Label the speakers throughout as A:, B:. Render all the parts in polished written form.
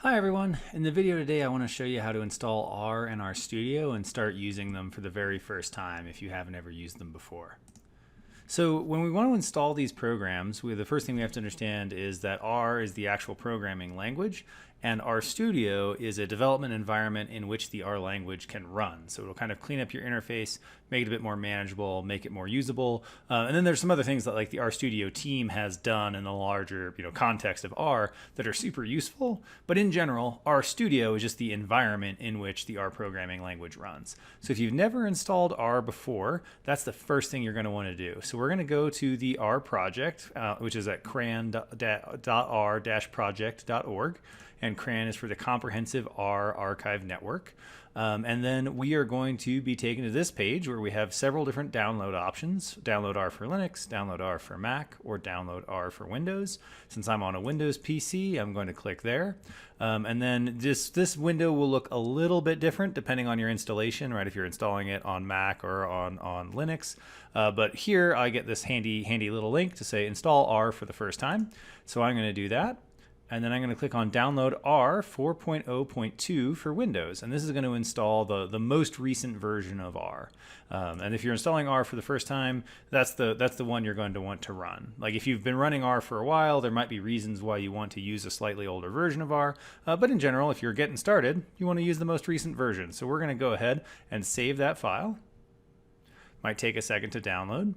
A: Hi everyone. In the video today I want to show you how to install R in RStudio and start using them for the very first time if you haven't ever used them before. So when we want to install these programs, the first thing we have to understand is that R is the actual programming language, and RStudio is a development environment in which the R language can run. So it'll kind of clean up your interface, make it a bit more manageable, make it more usable. And then there's some other things that like the RStudio team has done in the larger context of R that are super useful. But in general, RStudio is just the environment in which the R programming language runs. So if you've never installed R before, that's the first thing you're going to want to do. So we're going to go to the R project, which is at cran.r-project.org. And CRAN is for the Comprehensive R Archive Network. And then we are going to be taken to this page where we have several different download options. Download R for Linux, download R for Mac, or download R for Windows. Since I'm on a Windows PC, I'm going to click there. And then this window will look a little bit different depending on your installation, right? If you're installing it on Mac or on Linux. But here I get this handy little link to say install R for the first time. So I'm going to do that. And then I'm going to click on Download R 4.0.2 for Windows. And this is going to install the most recent version of R. And if you're installing R for the first time, that's the one you're going to want to run. Like if you've been running R for a while, there might be reasons why you want to use a slightly older version of R. But in general, if you're getting started, you want to use the most recent version. So we're going to go ahead and save that file. Might take a second to download.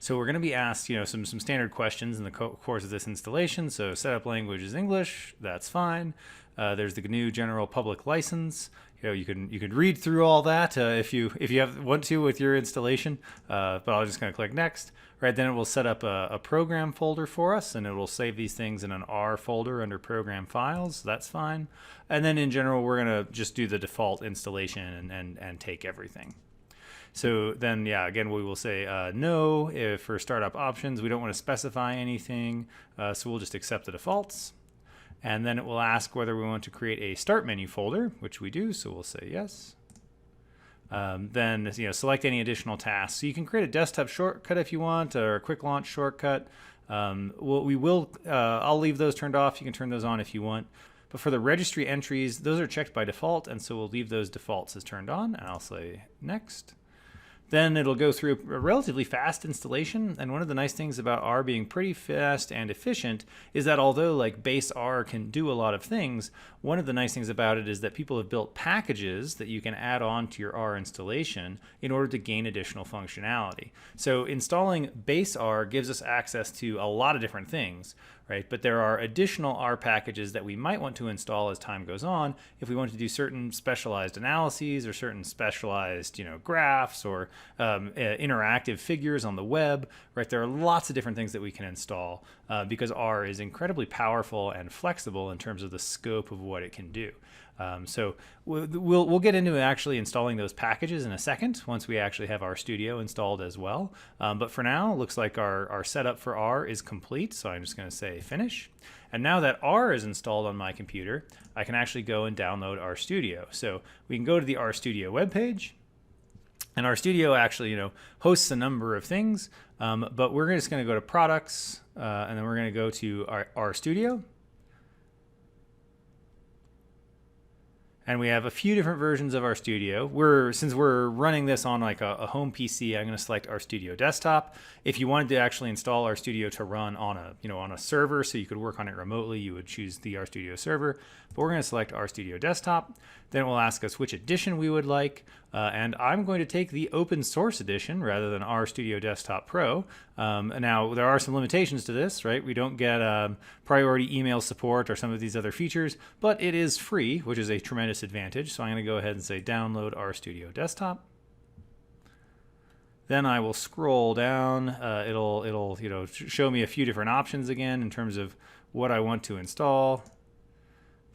A: So we're going to be asked, some standard questions in the course of this installation. So setup language is English. That's fine. There's the GNU General Public License. You can read through all that if you want to with your installation. But I'm just going to click next. Right, then it will set up a program folder for us, and it will save these things in an R folder under Program Files. So that's fine. And then in general, we're going to just do the default installation and take everything. So then, yeah, again, we will say no if for startup options. We don't want to specify anything, so we'll just accept the defaults. And then it will ask whether we want to create a start menu folder, which we do, so we'll say yes. Then select any additional tasks. So you can create a desktop shortcut if you want, or a quick launch shortcut. I'll leave those turned off. You can turn those on if you want. But for the registry entries, those are checked by default, and so we'll leave those defaults as turned on, and I'll say next. Then it'll go through a relatively fast installation, and one of the nice things about R being pretty fast and efficient is that although like base R can do a lot of things, one of the nice things about it is that people have built packages that you can add on to your R installation in order to gain additional functionality. So installing base R gives us access to a lot of different things, right? But there are additional R packages that we might want to install as time goes on if we want to do certain specialized analyses or certain specialized, graphs or interactive figures on the web, right? There are lots of different things that we can install because R is incredibly powerful and flexible in terms of the scope of what it can do. So we'll get into actually installing those packages in a second once we actually have RStudio installed as well. But for now, it looks like our setup for R is complete. So I'm just going to say finish. And now that R is installed on my computer, I can actually go and download RStudio. So we can go to the RStudio webpage. And RStudio actually, hosts a number of things. But we're just going to go to products, and then we're going to go to RStudio. And we have a few different versions of RStudio. Since we're running this on like a home PC, I'm going to select RStudio Desktop. If you wanted to actually install RStudio to run on a server, so you could work on it remotely, you would choose the RStudio server. But we're going to select RStudio Desktop. Then it will ask us which edition we would like, and I'm going to take the open source edition rather than RStudio Desktop Pro. Now there are some limitations to this, right? We don't get priority email support or some of these other features, but it is free, which is a tremendous advantage. So I'm going to go ahead and say download RStudio Desktop. Then I will scroll down. It'll show me a few different options again in terms of what I want to install.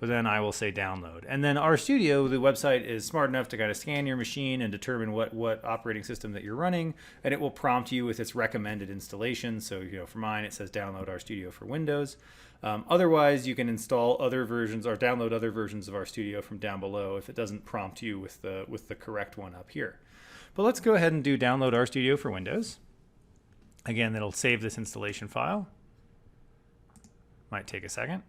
A: But then I will say download. And then RStudio, the website, is smart enough to kind of scan your machine and determine what operating system that you're running, and it will prompt you with its recommended installation. So for mine, it says download RStudio for Windows. Otherwise, you can install other versions or download other versions of RStudio from down below if it doesn't prompt you with the correct one up here. But let's go ahead and do download RStudio for Windows. Again, it'll save this installation file. Might take a second.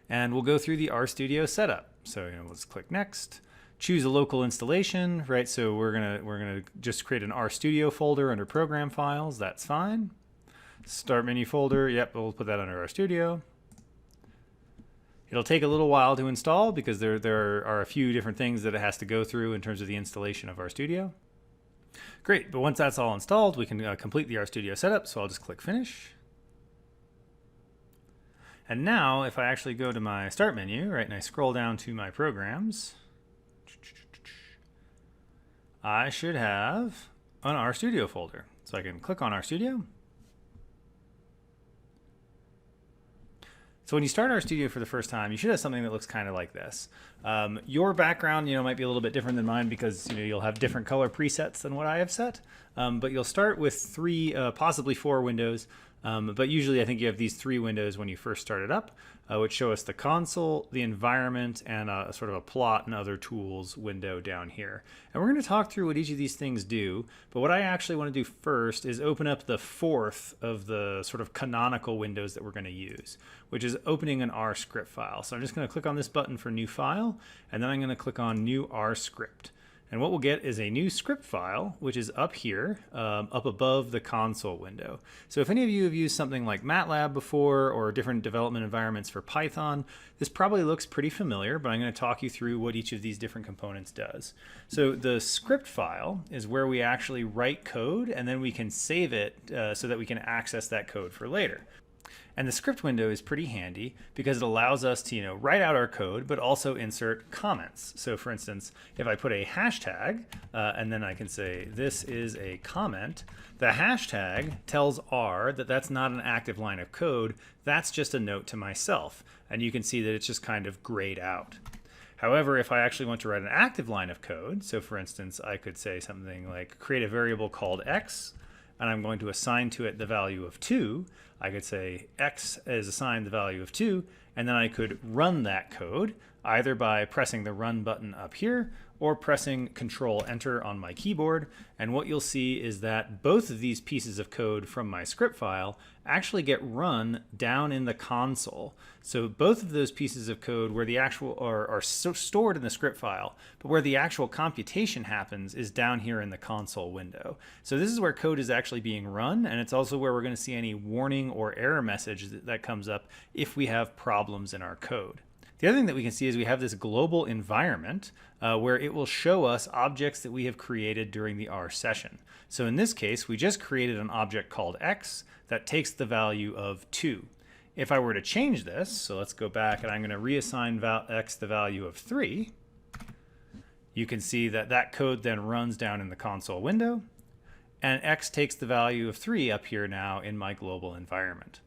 A: and we'll go through the RStudio setup. So let's click next. Choose a local installation, right? So we're gonna just create an RStudio folder under Program Files. That's fine. Start menu folder. Yep, we'll put that under RStudio. It'll take a little while to install because there are a few different things that it has to go through in terms of the installation of RStudio. Great, but once that's all installed, we can complete the RStudio setup. So I'll just click Finish. And now, if I actually go to my Start menu, right, and I scroll down to my programs, I should have an RStudio folder. So I can click on RStudio. So when you start RStudio for the first time, you should have something that looks kind of like this. Your background, might be a little bit different than mine because you'll have different color presets than what I have set. But you'll start with 3, possibly 4 windows. But usually I think you have these 3 windows when you first start it up, which show us the console, the environment, and sort of a plot and other tools window down here. And we're going to talk through what each of these things do. But what I actually want to do first is open up the 4th of the sort of canonical windows that we're going to use, which is opening an R script file. So I'm just going to click on this button for New File, and then I'm going to click on New R Script. And what we'll get is a new script file, which is up here, up above the console window. So if any of you have used something like MATLAB before or different development environments for Python, this probably looks pretty familiar, but I'm going to talk you through what each of these different components does. So the script file is where we actually write code, and then we can save it so that we can access that code for later. And the script window is pretty handy because it allows us to write out our code, but also insert comments. So for instance, if I put a hashtag and then I can say this is a comment, the hashtag tells R that that's not an active line of code. That's just a note to myself. And you can see that it's just kind of grayed out. However, if I actually want to write an active line of code, so for instance, I could say something like create a variable called x, and I'm going to assign to it the value of 2, I could say x is assigned the value of 2, and then I could run that code either by pressing the run button up here or pressing Control Enter on my keyboard. And what you'll see is that both of these pieces of code from my script file actually get run down in the console. So both of those pieces of code where the actual are stored in the script file, but where the actual computation happens is down here in the console window. So this is where code is actually being run, and it's also where we're going to see any warning or error message that comes up if we have problems in our code. The other thing that we can see is we have this global environment where it will show us objects that we have created during the R session. So in this case, we just created an object called x that takes the value of 2. If I were to change this, so let's go back and I'm going to reassign x the value of 3, you can see that that code then runs down in the console window, and x takes the value of 3 up here now in my global environment.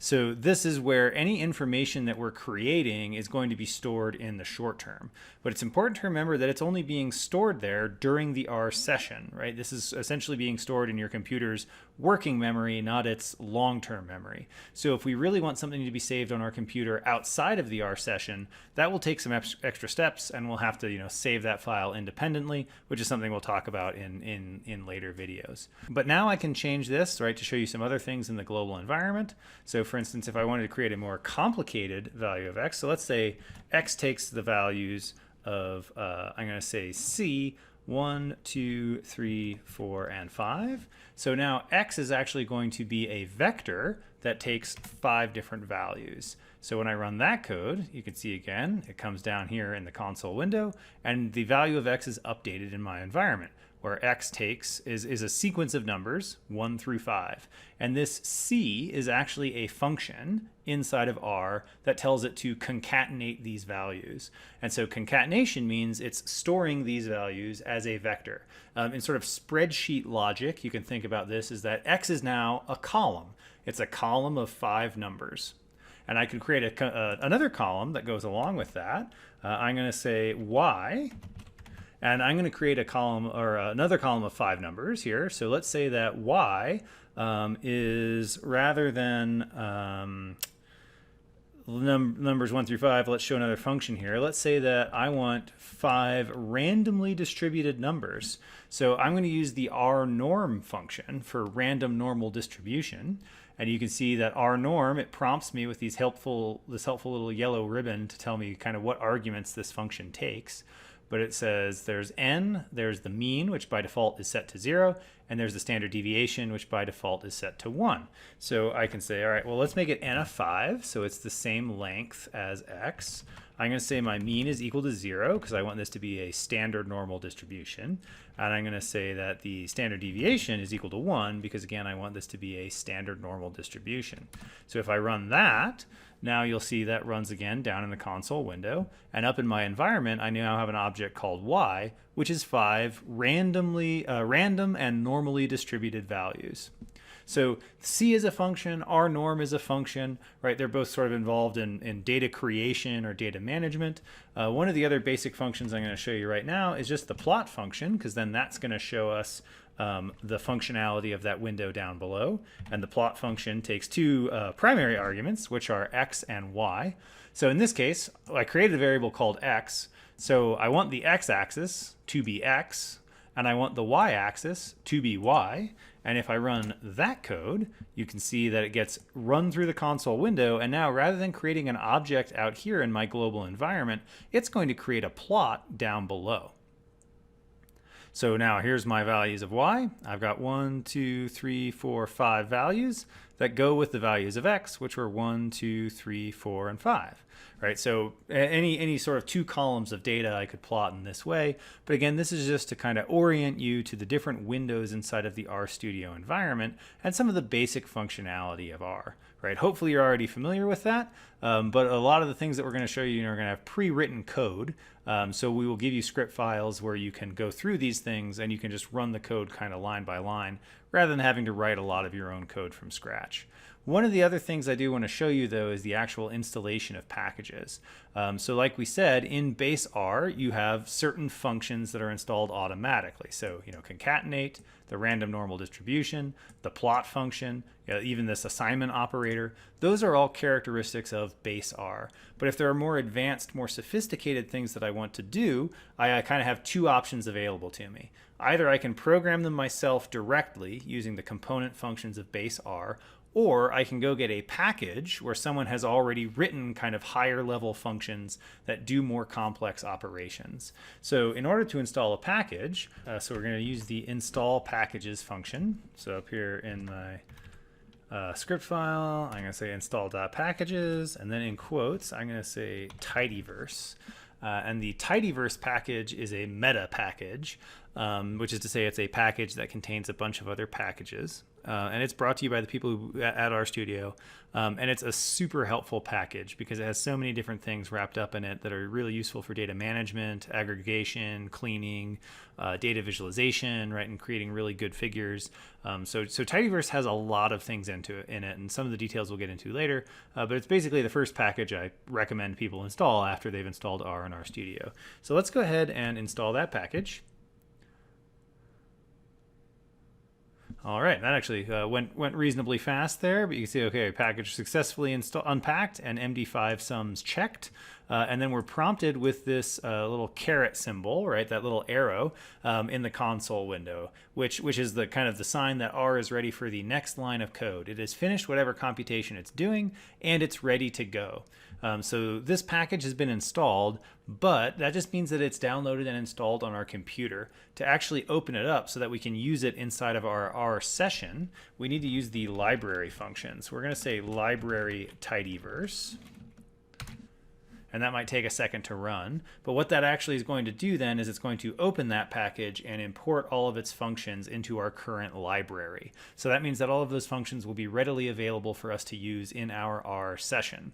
A: So this is where any information that we're creating is going to be stored in the short term. But it's important to remember that it's only being stored there during the R session, right? This is essentially being stored in your computer's working memory, not its long-term memory. So if we really want something to be saved on our computer outside of the R session, that will take some extra steps, and we'll have to save that file independently, which is something we'll talk about in later videos. But now I can change this, right, to show you some other things in the global environment. So for instance, if I wanted to create a more complicated value of x, so let's say x takes the values of, I'm going to say C, 1, 2, 3, 4, and 5. So now x is actually going to be a vector that takes 5 different values. So when I run that code, you can see again, it comes down here in the console window, and the value of x is updated in my environment, where x is a sequence of numbers, 1 through 5. And this C is actually a function inside of R that tells it to concatenate these values. And so concatenation means it's storing these values as a vector. In sort of spreadsheet logic, you can think about this is that x is now a column. It's a column of 5 numbers. And I could create another column that goes along with that. I'm going to say y. And I'm going to create a column or another column of 5 numbers here. So let's say that y is rather than numbers 1 through 5, let's show another function here. Let's say that I want 5 randomly distributed numbers. So I'm going to use the rnorm function for random normal distribution. And you can see that our norm, it prompts me with this helpful little yellow ribbon to tell me kind of what arguments this function takes. But it says there's n, there's the mean, which by default is set to 0, and there's the standard deviation, which by default is set to 1. So I can say, all right, well, let's make it n of 5, so it's the same length as x. I'm going to say my mean is equal to 0, because I want this to be a standard normal distribution. And I'm going to say that the standard deviation is equal to 1, because again, I want this to be a standard normal distribution. So if I run that, now you'll see that runs again down in the console window. And up in my environment, I now have an object called y, which is 5 random and normally distributed values. So C is a function, R norm is a function, right? They're both sort of involved in data creation or data management. One of the other basic functions I'm going to show you right now is just the plot function, because then that's going to show us the functionality of that window down below. And the plot function takes two primary arguments, which are x and y. So in this case, I created a variable called x. So I want the x-axis to be x, and I want the y-axis to be y. And if I run that code, you can see that it gets run through the console window. And now rather than creating an object out here in my global environment, it's going to create a plot down below. So now here's my values of y. I've got 1, 2, 3, 4, 5 values that go with the values of x, which were 1, 2, 3, 4, and 5. Right, so any sort of two columns of data I could plot in this way. But again, this is just to kind of orient you to the different windows inside of the RStudio environment and some of the basic functionality of R. Right, hopefully you're already familiar with that, but a lot of the things that we're going to show you are going to have pre-written code. So we will give you script files where you can go through these things and you can just run the code kind of line by line rather than having to write a lot of your own code from scratch. One of the other things I do want to show you, though, is the actual installation of packages. So like we said, in base R, you have certain functions that are installed automatically. So, concatenate, the random normal distribution, the plot function, even this assignment operator. Those are all characteristics of base R. But if there are more advanced, more sophisticated things that I want to do, I kind of have two options available to me. Either I can program them myself directly using the component functions of base R, or I can go get a package where someone has already written kind of higher level functions that do more complex operations. So in order to install a package, so we're going to use the install packages function. So up here in my script file, I'm going to say install.packages, and then in quotes, I'm going to say tidyverse. And the tidyverse package is a meta package, which is to say it's a package that contains a bunch of other packages. And it's brought to you by the people at RStudio. And it's a super helpful package because it has so many different things wrapped up in it that are really useful for data management, aggregation, cleaning, data visualization, right, and creating really good figures. So Tidyverse has a lot of things in it, and some of the details we'll get into later. But it's basically the first package I recommend people install after they've installed R in RStudio. So let's go ahead and install that package. All right, that actually went reasonably fast there, but you can see, okay, package successfully unpacked and MD5 sums checked. And then we're prompted with this little caret symbol, right, that little arrow in the console window, which is the kind of the sign that R is ready for the next line of code. It has finished whatever computation it's doing, and it's ready to go. So this package has been installed, but that just means that it's downloaded and installed on our computer. To actually open it up so that we can use it inside of our R session, we need to use the library function. So we're going to say library tidyverse. And that might take a second to run. But what that actually is going to do then is it's going to open that package and import all of its functions into our current library. So that means that all of those functions will be readily available for us to use in our R session.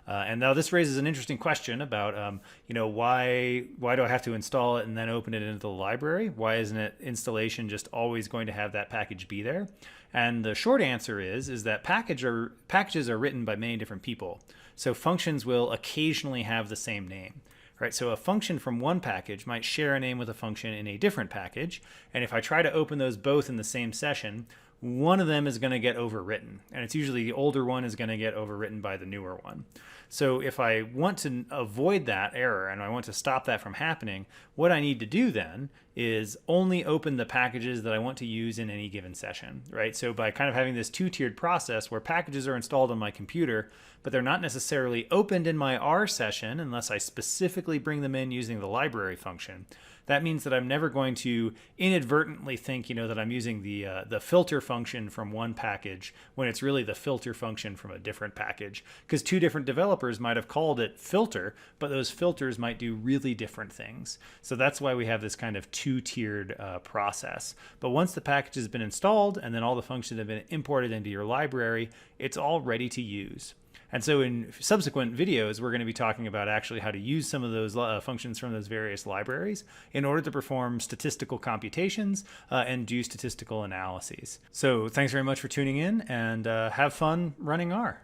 A: And now this raises an interesting question about, why do I have to install it and then open it into the library? Why isn't it installation just always going to have that package be there? And the short answer is that packages are written by many different people. So functions will occasionally have the same name. Right, so a function from one package might share a name with a function in a different package. And if I try to open those both in the same session, one of them is going to get overwritten. And it's usually the older one is going to get overwritten by the newer one. So if I want to avoid that error and I want to stop that from happening, what I need to do then is only open the packages that I want to use in any given session, right? So by kind of having this two-tiered process where packages are installed on my computer, but they're not necessarily opened in my R session unless I specifically bring them in using the library function. That means that I'm never going to inadvertently think, that I'm using the filter function from one package when it's really the filter function from a different package. Because two different developers might have called it filter, but those filters might do really different things. So that's why we have this kind of two-tiered process. But once the package has been installed and then all the functions have been imported into your library, it's all ready to use. And so in subsequent videos, we're going to be talking about actually how to use some of those functions from those various libraries in order to perform statistical computations and do statistical analyses. So thanks very much for tuning in, and have fun running R.